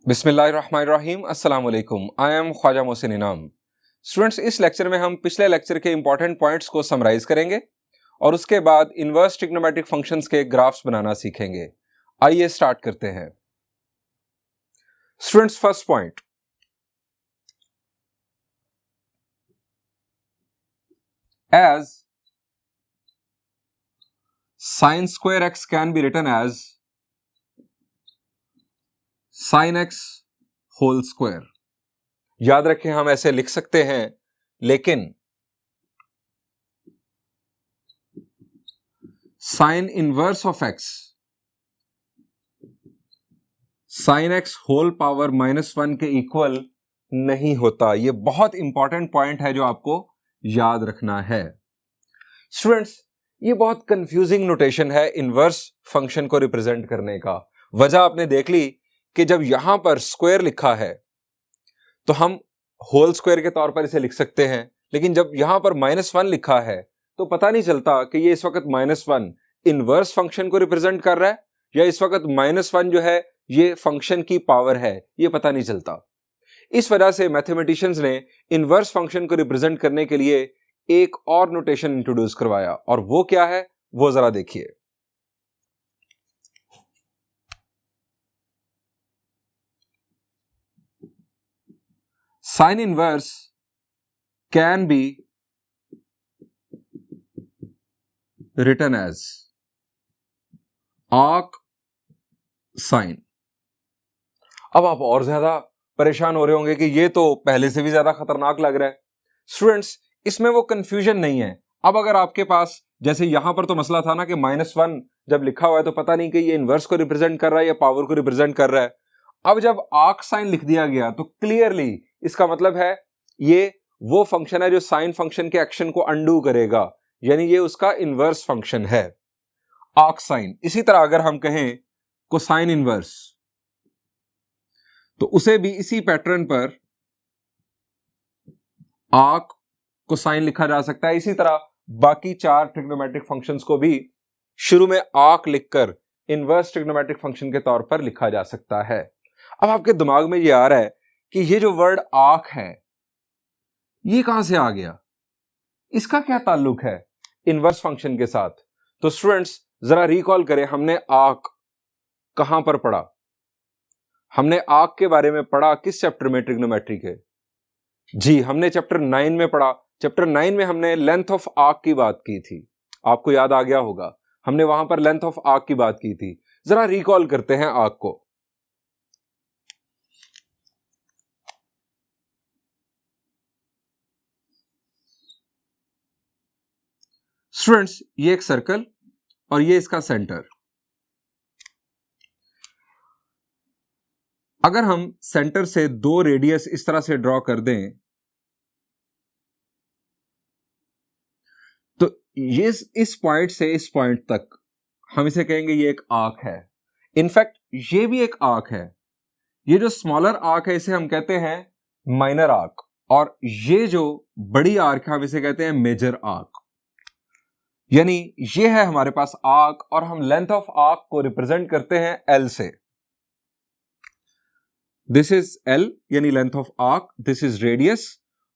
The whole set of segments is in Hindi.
बिस्मिल्लाहिर्रहमानिर्रहीम, अस्सलाम वालेकुम। आई एम ख्वाजा मोहसिन इनाम। स्टूडेंट्स, इस लेक्चर में हम पिछले लेक्चर के इंपॉर्टेंट पॉइंट्स को समराइज करेंगे और उसके बाद इनवर्स ट्रिग्नोमेट्रिक फंक्शंस के ग्राफ्स बनाना सीखेंगे। आइए स्टार्ट करते हैं। Students, first point, as sin square x can be written as sin x whole square। याद रखें, हम ऐसे लिख सकते हैं, लेकिन sin inverse of x sin x whole power -1 के इक्वल नहीं होता। यह बहुत इंपॉर्टेंट पॉइंट है जो आपको याद रखना है। स्टूडेंट्स, ये बहुत कंफ्यूजिंग नोटेशन है इनवर्स फंक्शन को रिप्रेजेंट करने का। वजह आपने देख ली कि जब यहां पर स्क्वायर लिखा है तो हम होल स्क्वायर के तौर पर इसे लिख सकते हैं, लेकिन जब यहां पर -1 लिखा है तो पता नहीं चलता कि ये इस वक्त -1 इनवर्स फंक्शन को रिप्रेजेंट कर रहा है या इस वक्त -1 जो है ये फंक्शन की पावर है, ये पता नहीं चलता। इस वजह से मैथमेटिशियंस ने इनवर्स फंक्शन को रिप्रेजेंट करने के लिए एक और नोटेशन इंट्रोड्यूस करवाया, और वो क्या है वो जरा देखिए। Sine inverse can be written as arc sine. अब आप और ज्यादा परेशान हो रहे होंगे कि ये तो पहले से भी ज्यादा खतरनाक लग रहा है। स्टूडेंट्स, इसमें वो कंफ्यूजन नहीं है। अब अगर आपके पास, जैसे यहां पर तो मसला था ना कि -1 जब लिखा हुआ है तो पता नहीं कि ये इनवर्स को रिप्रेजेंट कर रहा है या पावर को रिप्रेजेंट कर रहा है। अब जब आर्क साइन लिख दिया गया तो क्लियरली इसका मतलब है ये वो फंक्शन है जो साइन फंक्शन के एक्शन को अंडू करेगा, यानी ये उसका इनवर्स फंक्शन है, आर्क साइन। इसी तरह अगर हम कहें कोसाइन इनवर्स तो उसे भी इसी पैटर्न पर आर्क कोसाइन लिखा जा सकता है। इसी तरह बाकी 4 ट्रिग्नोमेट्रिक फंक्शंस को भी शुरू में आर्क लिखकर इनवर्स ट्रिग्नोमेट्रिक फंक्शन के तौर पर लिखा जा सकता है। अब आपके दिमाग में ये आ रहा है कि ये जो वर्ड आर्क है ये कहां से आ गया, इसका क्या ताल्लुक है इनवर्स फंक्शन के साथ। तो स्टूडेंट्स, जरा रिकॉल करें, हमने आर्क कहां पर पढ़ा? हमने आर्क के बारे में पढ़ा किस चैप्टर में ट्रिग्नोमेट्री के? जी, हमने चैप्टर 9 में पढ़ा। चैप्टर 9 में हमने लेंथ ऑफ आर्क की बात की थी, आपको याद आ गया होगा। हमने वहां पर लेंथ ऑफ आर्क की बात की थी। जरा रिकॉल करते हैं आर्क को। स्टूडेंट्स, ये एक सर्कल और ये इसका सेंटर। अगर हम सेंटर से 2 रेडियस इस तरह से ड्रॉ कर दें तो ये इस पॉइंट से इस पॉइंट तक हम इसे कहेंगे ये एक आर्क है। इनफैक्ट ये भी एक आर्क है। ये जो स्मॉलर आर्क है इसे हम कहते हैं माइनर आर्क, और ये जो बड़ी आर्क है हम इसे कहते हैं मेजर आर्क। यानी ये है हमारे पास आर्क, और हम लेंथ ऑफ आर्क को रिप्रेजेंट करते हैं एल से। दिस इज एल यानी length of arc, this is radius,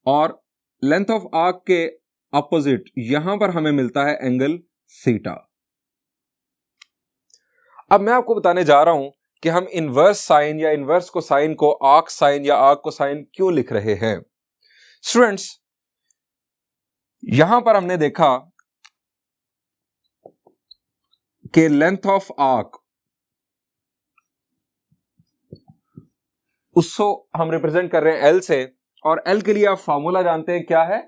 और लेंथ ऑफ आर्क के अपोजिट यहां पर हमें मिलता है एंगल थीटा। अब मैं आपको बताने जा रहा हूं कि हम इनवर्स साइन या इनवर्स कोसाइन को आर्क साइन या आर्क कोसाइन क्यों लिख रहे हैं। स्टूडेंट्स, यहां पर हमने देखा कि लेंथ ऑफ आर्क उसको हम रिप्रेजेंट कर रहे हैं एल से, और एल के लिए आप फॉर्मूला जानते हैं क्या है?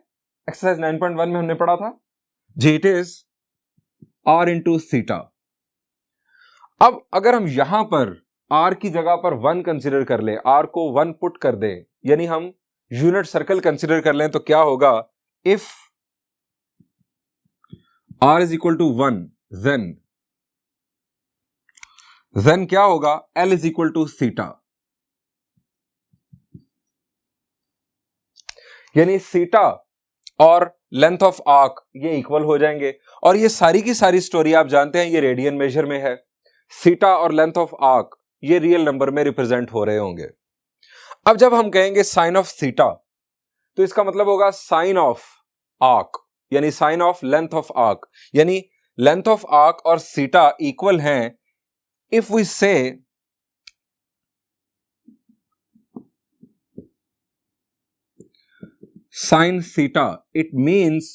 एक्सरसाइज 9.1 में हमने पढ़ा था जी, it is r into theta. अब अगर हम यहां पर आर की जगह पर 1 कंसीडर कर लें, आर को 1 पुट कर दें, यानी हम यूनिट सर्कल कंसीडर कर लें, तो क्या होगा? If R is equal to 1 then क्या होगा? L is equal to theta. यानी थीटा और लेंथ ऑफ आर्क ये इक्वल हो जाएंगे। और ये सारी की सारी स्टोरी आप जानते हैं, ये रेडियन मेजर में है। थीटा और लेंथ ऑफ आर्क ये रियल नंबर में रिप्रेजेंट हो रहे होंगे। अब जब हम कहेंगे साइन ऑफ थीटा, तो इसका मतलब होगा साइन ऑफ आर्क, यानी sine of length of arc, यानी लेंथ ऑफ आर्क और थीटा इक्वल हैं if we say sin theta, it means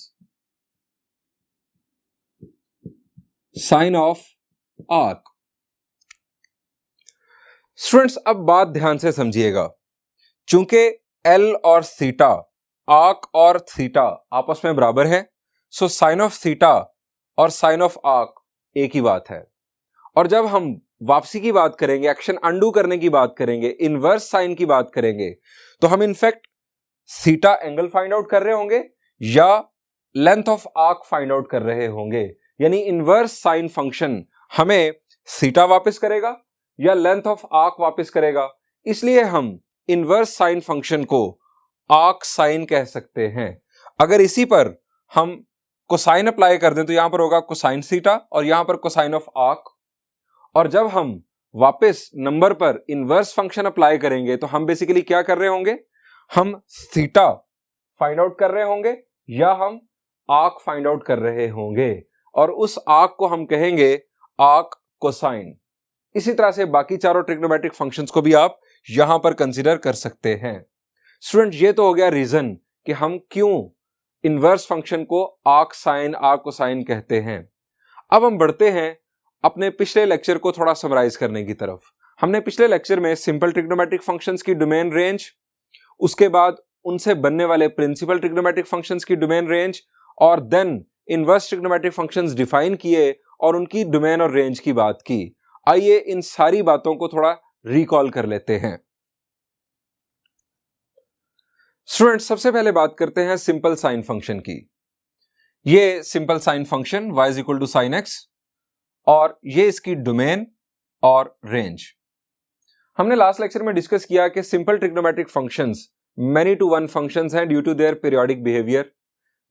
sin of arc। Students अब बात ध्यान से समझिएगा, चूंकि L और थीटा, आर्क और थीटा आपस में बराबर है, सो साइन ऑफ थीटा और साइन ऑफ आर्क एक ही बात है। और जब हम वापसी की बात करेंगे, एक्शन अंडू करने की बात करेंगे, इनवर्स साइन की बात करेंगे, तो हम in fact theta angle find out कर रहे होंगे या length of arc find out कर रहे होंगे। यानी इनवर्स साइन फंक्शन हमें थीटा वापस करेगा या लेंथ ऑफ आर्क वापस करेगा, इसलिए हम इनवर्स साइन फंक्शन को आर्क साइन कह सकते हैं। अगर इसी पर हम कोसाइन अप्लाई कर दें तो यहां पर होगा कोसाइन थीटा और यहां पर कोसाइन ऑफ आर्क, और जब हम वापस नंबर पर इनवर्स फंक्शन अप्लाई करेंगे तो हम बेसिकली क्या कर रहे होंगे, हम थीटा फाइंड आउट कर रहे होंगे या हम आर्क फाइंड आउट कर रहे होंगे, और उस आर्क को हम कहेंगे आर्क कोसाइन। इसी तरह से बाकी चारों ट्रिग्नोमेट्रिक फंक्शंस को भी आप यहां पर कंसीडर कर सकते हैं। स्टूडेंट, ये तो हो गया रीजन कि हम क्यों इनवर्स फंक्शन को आर्क साइन, आर्क कोसाइन कहते हैं। अब हम बढ़ते हैं अपने पिछले लेक्चर को थोड़ा समराइज करने की तरफ। हमने पिछले लेक्चर में सिंपल ट्रिग्नोमेट्रिक फंक्शंस की डोमेन रेंज, उसके बाद उनसे बनने वाले प्रिंसिपल ट्रिग्नोमेट्रिक फंक्शंस की डोमेन रेंज, और then inverse trigonometric functions define किए और उनकी डोमेन और रेंज की बात की। आइए इन सारी बातों को थोड़ा रिकॉल कर लेते हैं। स्टूडेंट्स, सबसे पहले बात करते हैं सिंपल साइन फंक्शन की। ये simple sine function y is equal to sine x, और ये इसकी डोमेन और रेंज। हमने लास्ट लेक्चर में डिस्कस किया कि simple trigonometric functions many to one functions हैं due to their periodic behaviour.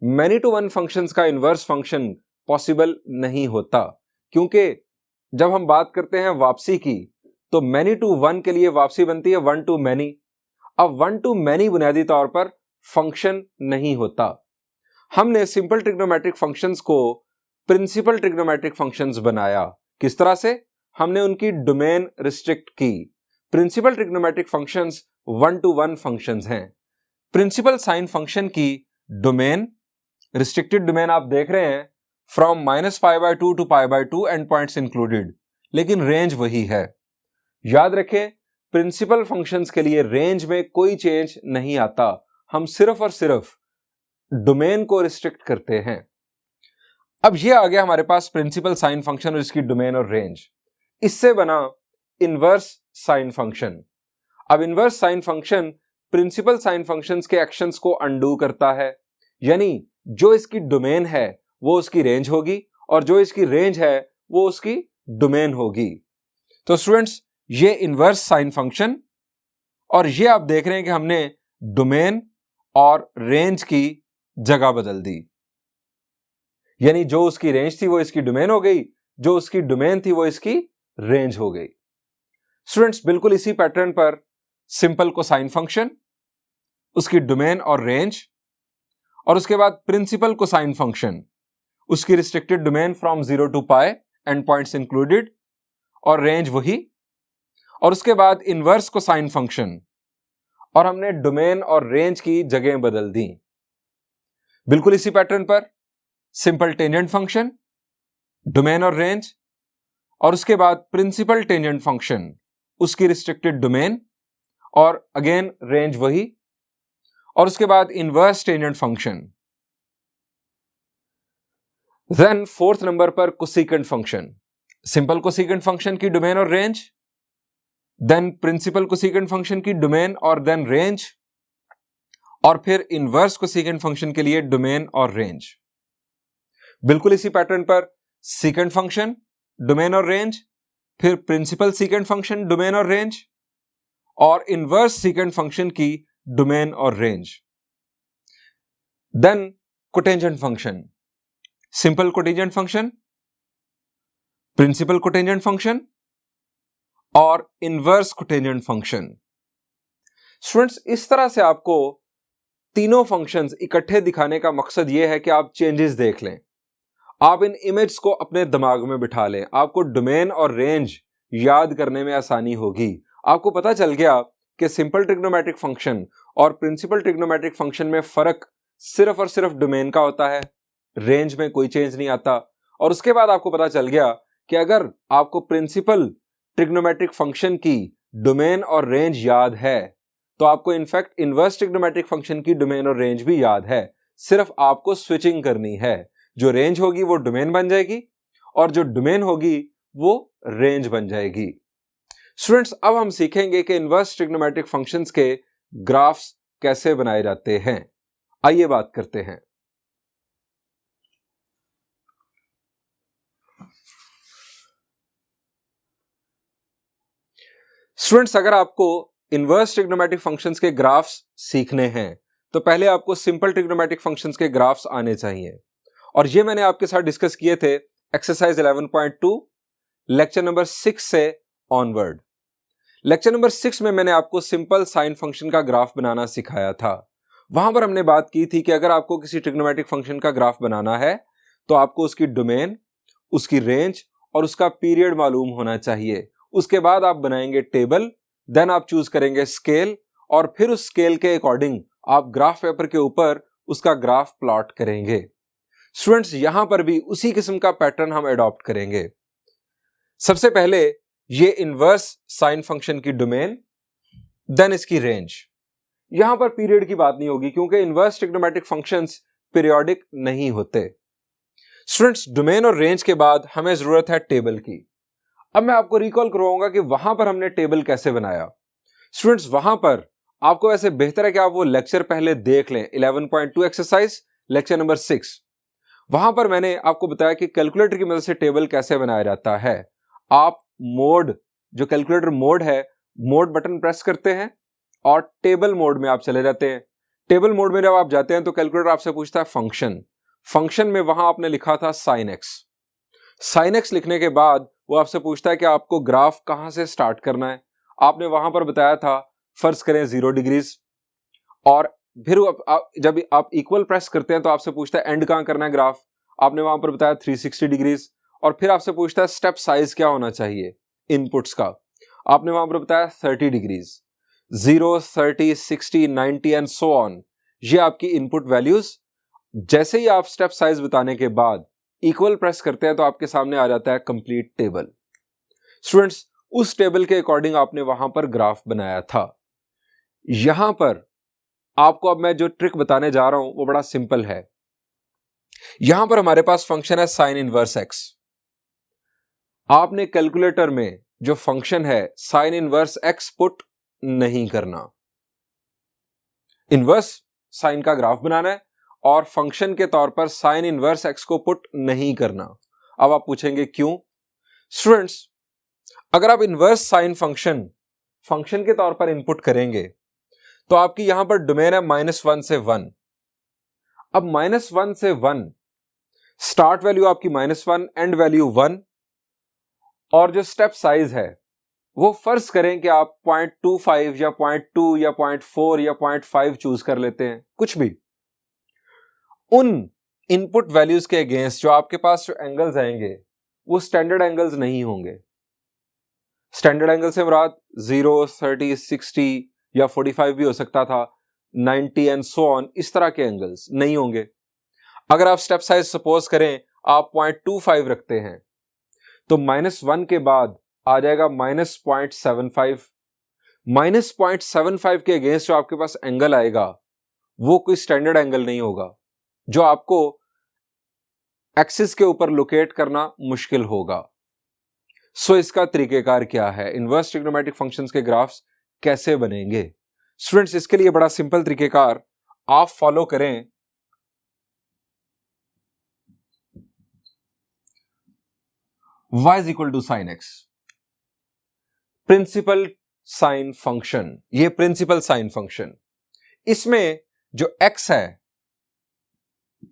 Many to one functions का इनवर्स फंक्शन पॉसिबल नहीं होता, क्योंकि जब हम बात करते हैं वापसी की तो मैनी टू वन के लिए वापसी बनती है वन टू मैनी। अब वन टू मैनी बुनियादी तौर पर फंक्शन नहीं होता। हमने सिंपल ट्रिग्नोमेट्रिक फंक्शंस को प्रिंसिपल ट्रिग्नोमेट्रिक फंक्शंस बनाया। किस तरह से? हमने उनकी डोमेन रिस्ट्रिक्ट की। Principal trigonometric functions one to one functions हैं। प्रिंसिपल साइन फंक्शन की डोमेन, रिस्ट्रिक्टेड डोमेन आप देख रहे हैं, from -π/2 to π/2 end points included, लेकिन रेंज वही है। याद रखें, प्रिंसिपल फंक्शंस के लिए रेंज में कोई चेंज नहीं आता, हम सिर्फ और सिर्फ डोमेन को रिस्ट्रिक्ट करते हैं। अब ये आ गया हमारे पास प्रिंसिपल साइन फंक्शन और इसकी डोमेन और रेंज। इससे बना इनवर्स साइन फंक्शन। अब inverse sine function principal sine functions के एक्शंस को अंडू करता है, यानी जो इसकी डोमेन है वो उसकी रेंज होगी और जो इसकी रेंज है वो उसकी डोमेन होगी। तो स्टूडेंट्स, ये इनवर्स साइन फंक्शन, और ये आप देख रहे हैं कि हमने डोमेन और रेंज की जगह बदल दी, यानी जो उसकी रेंज थी वो इसकी डोमेन हो गई, जो उसकी डोमेन थी वो इसकी रेंज हो गई। स्टूडेंट्स, बिल्कुल इसी पैटर्न पर सिंपल कोसाइन फंक्शन, उसकी डोमेन और रेंज, और उसके बाद प्रिंसिपल कोसाइन फंक्शन, उसकी restricted domain from 0 to pi and points included, और रेंज वही, और उसके बाद इनवर्स कोसाइन फंक्शन, और हमने डोमेन और रेंज की जगह बदल दी। बिल्कुल इसी पैटर्न पर सिंपल टेंजेंट फंक्शन, डोमेन और रेंज, और उसके बाद प्रिंसिपल टेंजेंट फंक्शन, उसकी रिस्ट्रिक्टेड डोमेन और अगेन रेंज वही, और उसके बाद inverse tangent function. Then fourth number पर cosecant function, simple cosecant function की डोमेन और range, then principal cosecant function की डोमेन और देन रेंज, और फिर इनवर्स कोसेकेंट फंक्शन के लिए डोमेन और रेंज। बिल्कुल इसी पैटर्न पर सेकेंड फंक्शन, डोमेन और रेंज, फिर प्रिंसिपल सेकेंट फंक्शन, डोमेन और रेंज, और इनवर्स सेकेंट फंक्शन की डोमेन और range. Then cotangent function, simple cotangent function, principal cotangent function, और इनवर्स कोटेंजेंट फंक्शन। स्टूडेंट्स, इस तरह से आपको तीनों फंक्शंस इकट्ठे दिखाने का मकसद यह है कि आप चेंजेस देख लें, आप इन इमेज को अपने दिमाग में बिठा लें, आपको डोमेन और रेंज याद करने में आसानी होगी। आपको पता चल गया कि सिंपल ट्रिग्नोमेट्रिक फंक्शन और प्रिंसिपल ट्रिग्नोमेट्रिक फंक्शन में फर्क सिर्फ और सिर्फ डोमेन का होता है, रेंज में कोई चेंज नहीं आता। और उसके बाद आपको पता चल गया कि अगर आपको प्रिंसिपल ट्रिग्नोमेट्रिक फंक्शन की डोमेन और रेंज याद है तो आपको इनफैक्ट इनवर्स ट्रिग्नोमेट्रिक फंक्शन की डोमेन और रेंज भी याद है। सिर्फ आपको स्विचिंग करनी है, जो रेंज होगी वो डोमेन बन जाएगी और जो डोमेन होगी वो रेंज बन जाएगी। स्टूडेंट्स, अब हम सीखेंगे कि इनवर्स ट्रिग्नोमेट्रिक फंक्शंस के ग्राफ्स कैसे बनाए जाते हैं। आइए बात करते हैं। स्टूडेंट्स, अगर आपको इनवर्स ट्रिग्नोमेट्रिक फंक्शंस के ग्राफ्स सीखने हैं तो पहले आपको सिंपल ट्रिग्नोमेट्रिक फंक्शंस के ग्राफ्स आने चाहिए, और ये मैंने आपके साथ डिस्कस किए थे एक्सरसाइज 11.2 लेक्चर नंबर 6 से ऑनवर्ड। लेक्चर नंबर 6 में मैंने आपको सिंपल साइन फंक्शन का ग्राफ बनाना सिखाया था। वहां पर हमने बात की थी कि अगर आपको किसी ट्रिग्नोमेट्रिक फंक्शन का ग्राफ बनाना है तो आपको उसकी डोमेन, उसकी रेंज और उसका पीरियड मालूम होना चाहिए। उसके बाद आप बनाएंगे टेबल, देन आप चूज करेंगे स्केल, और फिर उस स्केल के अकॉर्डिंग आप ग्राफ पेपर के ऊपर उसका ग्राफ प्लॉट करेंगे। स्टूडेंट्स, यहां पर भी उसी किस्म का पैटर्न हम अडॉप्ट करेंगे। सबसे पहले ये इनवर्स साइन फंक्शन की डोमेन, देन इसकी रेंज। यहां पर पीरियड की बात नहीं होगी क्योंकि इनवर्स ट्रिग्नोमेट्रिक फंक्शंस पीरियोडिक नहीं होते। स्टूडेंट्स, डोमेन और रेंज के बाद हमें जरूरत है टेबल की। अब मैं आपको रिकॉल करवाऊंगा कि वहां पर हमने टेबल कैसे बनाया। स्टूडेंट्स, वहां पर आपको ऐसे बेहतर है कि आप वो लेक्चर पहले देख लें, 11.2 एक्सरसाइज लेक्चर नंबर 6। वहां पर मैंने आपको बताया कि कैलकुलेटर की मदद से टेबल कैसे बनाया जाता है। आप मोड, जो कैलकुलेटर मोड है, मोड बटन प्रेस करते हैं और टेबल मोड में आप चले जाते हैं। टेबल मोड में जब आप जाते हैं तो कैलकुलेटर आपसे पूछता है फंक्शन। फंक्शन में वहां आपने लिखा था साइन एक्स। साइन एक्स लिखने के बाद वो आपसे पूछता है कि आपको ग्राफ कहां से स्टार्ट करना है। आपने वहां पर बताया था फर्ज करें 0 डिग्रीज, और फिर जब आप इक्वल प्रेस करते हैं तो आपसे पूछता है एंड कहां करना है ग्राफ। आपने वहां पर बताया 360 डिग्रीज, और फिर आपसे पूछता है स्टेप साइज क्या होना चाहिए इनपुट्स का। आपने वहां पर बताया 30 डिग्रीज, 0, 30, 60, 90 एंड सो ऑन। ये आपकी इनपुट वैल्यूज। जैसे ही आप स्टेप साइज बताने के बाद इक्वल प्रेस करते हैं तो आपके सामने आ जाता है कंप्लीट टेबल। स्टूडेंट्स, उस टेबल के अकॉर्डिंग आपने वहां पर ग्राफ बनाया था। यहां पर आपको अब मैं जो ट्रिक बताने जा रहा हूं वो बड़ा सिंपल है। यहां पर हमारे पास फंक्शन है साइन इनवर्स एक्स। आपने कैलकुलेटर में जो फंक्शन है साइन इनवर्स एक्स पुट नहीं करना। इनवर्स साइन का ग्राफ बनाना है और फंक्शन के तौर पर साइन इनवर्स एक्स को पुट नहीं करना। अब आप पूछेंगे क्यों? स्टूडेंट्स, अगर आप इनवर्स साइन फंक्शन के तौर पर इनपुट करेंगे तो आपकी यहां पर डोमेन है -1 से 1। अब -1 से 1 स्टार्ट वैल्यू आपकी -1, एंड वैल्यू 1, और जो स्टेप साइज है वो फर्ज करें कि आप 0.25 या 0.2 या 0.4 या 0.5 चूज कर लेते हैं, कुछ भी। उन इनपुट वैल्यूज के अगेंस्ट जो आपके पास जो एंगल्स आएंगे वो स्टैंडर्ड एंगल्स नहीं होंगे। स्टैंडर्ड एंगल से मुराद 0, 30, 60 या 45 भी हो सकता था, 90 एंड सो ऑन, इस तरह के एंगल्स नहीं होंगे। अगर आप स्टेप साइज सपोज करें आप 0.25 रखते हैं तो -1 के बाद आ जाएगा -0.75। -0.75 के अगेंस्ट जो आपके पास एंगल आएगा वो कोई स्टैंडर्ड एंगल नहीं होगा, जो आपको एक्सिस के ऊपर लोकेट करना मुश्किल होगा। सो इसका तरीकेकार क्या है, इनवर्स ट्रिग्नोमेट्रिक फंक्शंस के ग्राफ्स कैसे बनेंगे? स्टूडेंट्स, इसके लिए बड़ा सिंपल तरीकेकार आप फॉलो करें। y is equal to sine x, principal sine function. ये प्रिंसिपल साइन फंक्शन, इसमें जो x है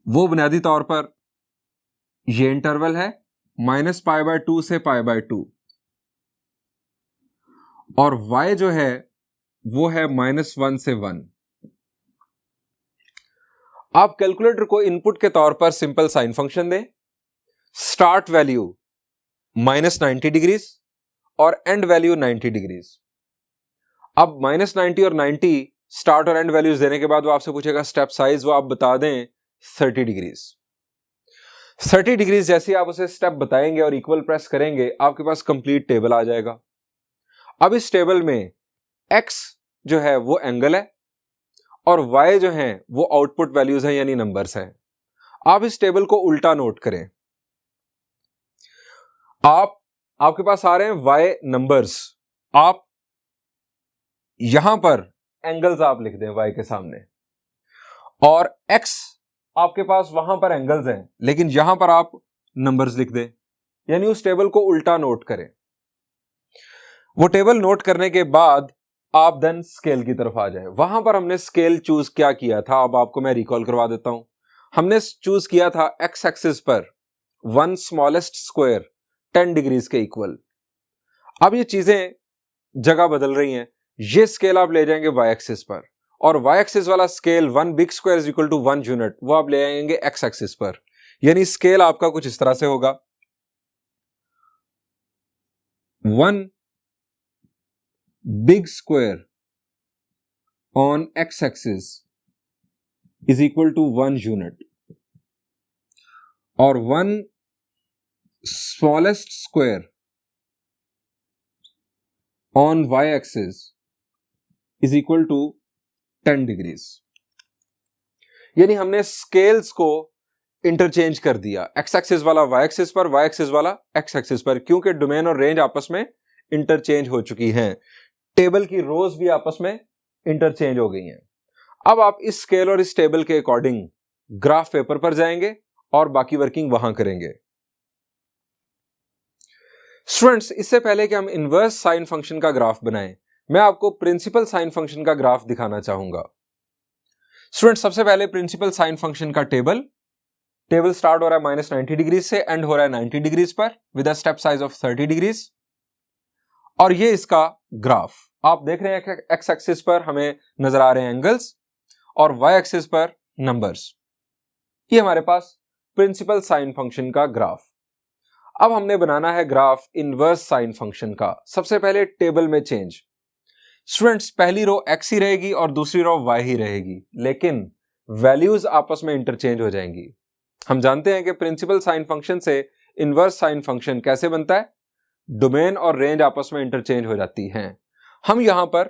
वो बुनियादी तौर पर ये इंटरवल है -π/2 से π/2। और y जो है वो है -1 से 1। आप कैलकुलेटर को इनपुट के तौर पर सिंपल साइन फंक्शन दें, स्टार्ट वैल्यू -90 डिग्रीज और एंड वैल्यू 90 डिग्रीज। अब -90 और 90 स्टार्ट और एंड वैल्यूज देने के बाद वो आपसे पूछेगा स्टेप साइज, वो आप बता दें 30 डिग्रीज। 30 डिग्रीज जैसे ही आप उसे स्टेप बताएंगे और इक्वल प्रेस करेंगे, आपके पास कंप्लीट टेबल आ जाएगा। अब इस टेबल में x जो है वो एंगल है और y जो है वो आउटपुट वैल्यूज हैं यानी नंबर्स हैं। आप इस टेबल को उल्टा नोट करें। आपके पास आ रहे हैं y नंबर्स, आप यहां पर एंगल्स आप लिख दें y के सामने, और x आपके पास वहां पर एंगल्स हैं लेकिन यहां पर आप नंबर्स लिख दें, यानी उस टेबल को उल्टा नोट करें। वो टेबल नोट करने के बाद आप देन स्केल की तरफ आ जाए। वहां पर हमने स्केल चूज क्या किया था, अब आपको मैं रिकॉल करवा देता हूं। हमने चूज किया था एक्स एक्सिस पर 1 स्मॉलेस्ट स्क्वायर 10 डिग्रीज के इक्वल। अब ये चीजें जगह बदल रही हैं, ये स्केल आप ले जाएंगे वाई एक्सिस पर, और वाई एक्सिस वाला scale 1 big square is equal to 1 unit वो आप ले आएंगे एक्स एक्सिस पर। यानी स्केल आपका कुछ इस तरह से होगा, 1 big square on x-axis is equal to 1 unit और 1 smallest square on y-axis is equal to 10 degrees। यानी हमने स्केल्स को इंटरचेंज कर दिया, एक्स एक्सिस वाला वाई एक्सिस पर, वाई एक्सिस वाला एक्स एक्सिस पर, क्योंकि डोमेन और रेंज आपस में इंटरचेंज हो चुकी हैं। टेबल की रोज भी आपस में इंटरचेंज हो गई हैं। अब आप इस स्केल और इस टेबल के अकॉर्डिंग ग्राफ पेपर पर जाएंगे और बाकी वर्किंग वहां करेंगे। स्टूडेंट्स, इससे पहले कि हम इनवर्स साइन फंक्शन का ग्राफ बनाएं, मैं आपको प्रिंसिपल साइन फंक्शन का ग्राफ दिखाना चाहूंगा। स्टूडेंट्स, सबसे पहले प्रिंसिपल साइन फंक्शन का टेबल स्टार्ट हो रहा है -90 डिग्रीज से, एंड हो रहा है 90 डिग्रीज पर with a step size of 30 degrees. और ये इसका ग्राफ आप देख रहे हैं कि एक्स एक्सिस पर हमें नजर आ रहे हैं एंगल्स और वाई एक्सिस पर नंबर्स। ये हमारे पास प्रिंसिपल साइन फंक्शन का ग्राफ। अब हमने बनाना है ग्राफ इनवर्स साइन फंक्शन का। सबसे पहले टेबल में चेंज। स्टूडेंट्स, पहली रो एक्स ही रहेगी और दूसरी रो वाई ही रहेगी, लेकिन वैल्यूज आपस में इंटरचेंज हो जाएंगी। हम जानते हैं कि प्रिंसिपल साइन फंक्शन से इनवर्स साइन फंक्शन कैसे बनता है, डोमेन और रेंज आपस में इंटरचेंज हो जाती हैं। हम यहां पर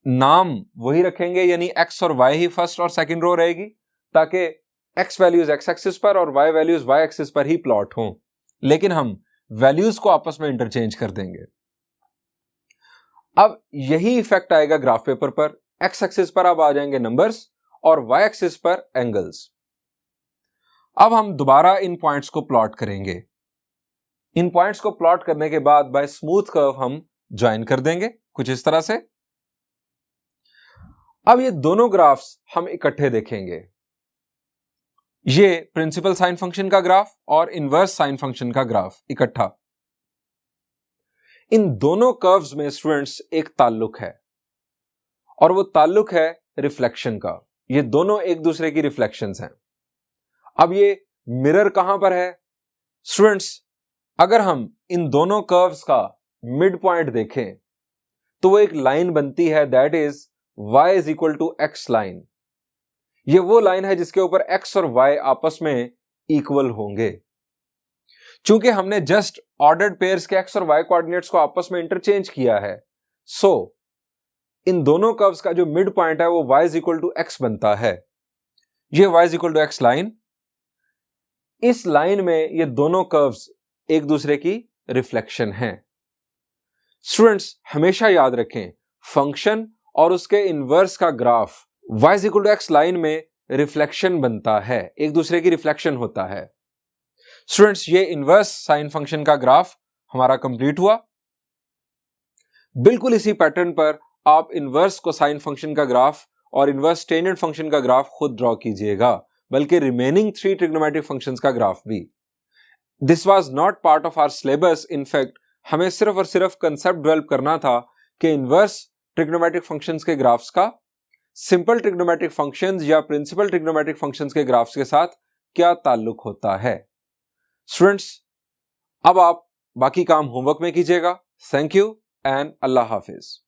नाम वही रखेंगे, यानी एक्स और वाई ही फर्स्ट और सेकंड रो रहेगी, ताकि एक्स वैल्यूज एक्स एक्सिस पर और वाई वैल्यूज वाई एक्सिस पर ही प्लॉट हों, लेकिन हम वैल्यूज को आपस में इंटरचेंज कर देंगे। अब यही इफेक्ट आएगा ग्राफ पेपर पर। एक्स एक्सिस पर अब आ जाएंगे नंबर्स और वाई एक्सिस पर एंगल्स। अब हम दोबारा इन पॉइंट्स को प्लॉट करेंगे। इन पॉइंट्स को प्लॉट करने के बाद बाय स्मूथ कर्व हम ज्वाइन कर देंगे कुछ इस तरह से। अब ये दोनों ग्राफ्स हम इकट्ठे देखेंगे, ये प्रिंसिपल साइन फंक्शन का ग्राफ और इनवर्स साइन फंक्शन का ग्राफ इकट्ठा। इन दोनों कर्व्स में स्टूडेंट्स एक ताल्लुक है, और वो ताल्लुक है रिफ्लेक्शन का। ये दोनों एक दूसरे की रिफ्लेक्शंस हैं। अब ये मिरर कहां पर है स्टूडेंट्स? अगर हम इन दोनों कर्व्स का मिड पॉइंट देखें तो वो एक लाइन बनती है, that is y is equal to x line. ये वो लाइन है जिसके ऊपर x और y आपस में इक्वल होंगे। चूंकि हमने जस्ट ऑर्डर्ड पेयर्स के x और y कोऑर्डिनेट्स को आपस में इंटरचेंज किया है, सो इन दोनों कर्व्स का जो मिड पॉइंट है वो y is equal to x बनता है। ये y is equal to x line, इस लाइन में ये दोनों कर्व्स एक दूसरे की रिफ्लेक्शन है। स्टूडेंट्स, हमेशा याद रखें, फंक्शन और उसके इनवर्स का graph y is equal to x line में रिफ्लेक्शन बनता है, एक दूसरे की रिफ्लेक्शन होता है। स्टूडेंट्स, ये इनवर्स साइन फंक्शन का ग्राफ हमारा कंप्लीट हुआ। बिल्कुल इसी पैटर्न पर आप इनवर्स कोसाइन फंक्शन का ग्राफ और इनवर्स टेंजेंट फंक्शन का ग्राफ खुद ड्रॉ कीजिएगा, बल्कि रिमेनिंग 3 ट्रिग्नोमेट्रिक फंक्शंस का ग्राफ भी। This was not part of our syllabus. In fact हमें सिर्फ और सिर्फ कंसेप्ट डेवलप करना था कि इनवर्स ट्रिग्नोमेट्रिक फंक्शंस के ग्राफ्स का सिंपल ट्रिग्नोमेट्रिक फंक्शंस या प्रिंसिपल ट्रिग्नोमेट्रिक फंक्शंस के ग्राफ्स के साथ क्या ताल्लुक होता है। स्टूडेंट्स, अब आप बाकी काम होमवर्क में कीजिएगा। Thank you and Allah Hafiz.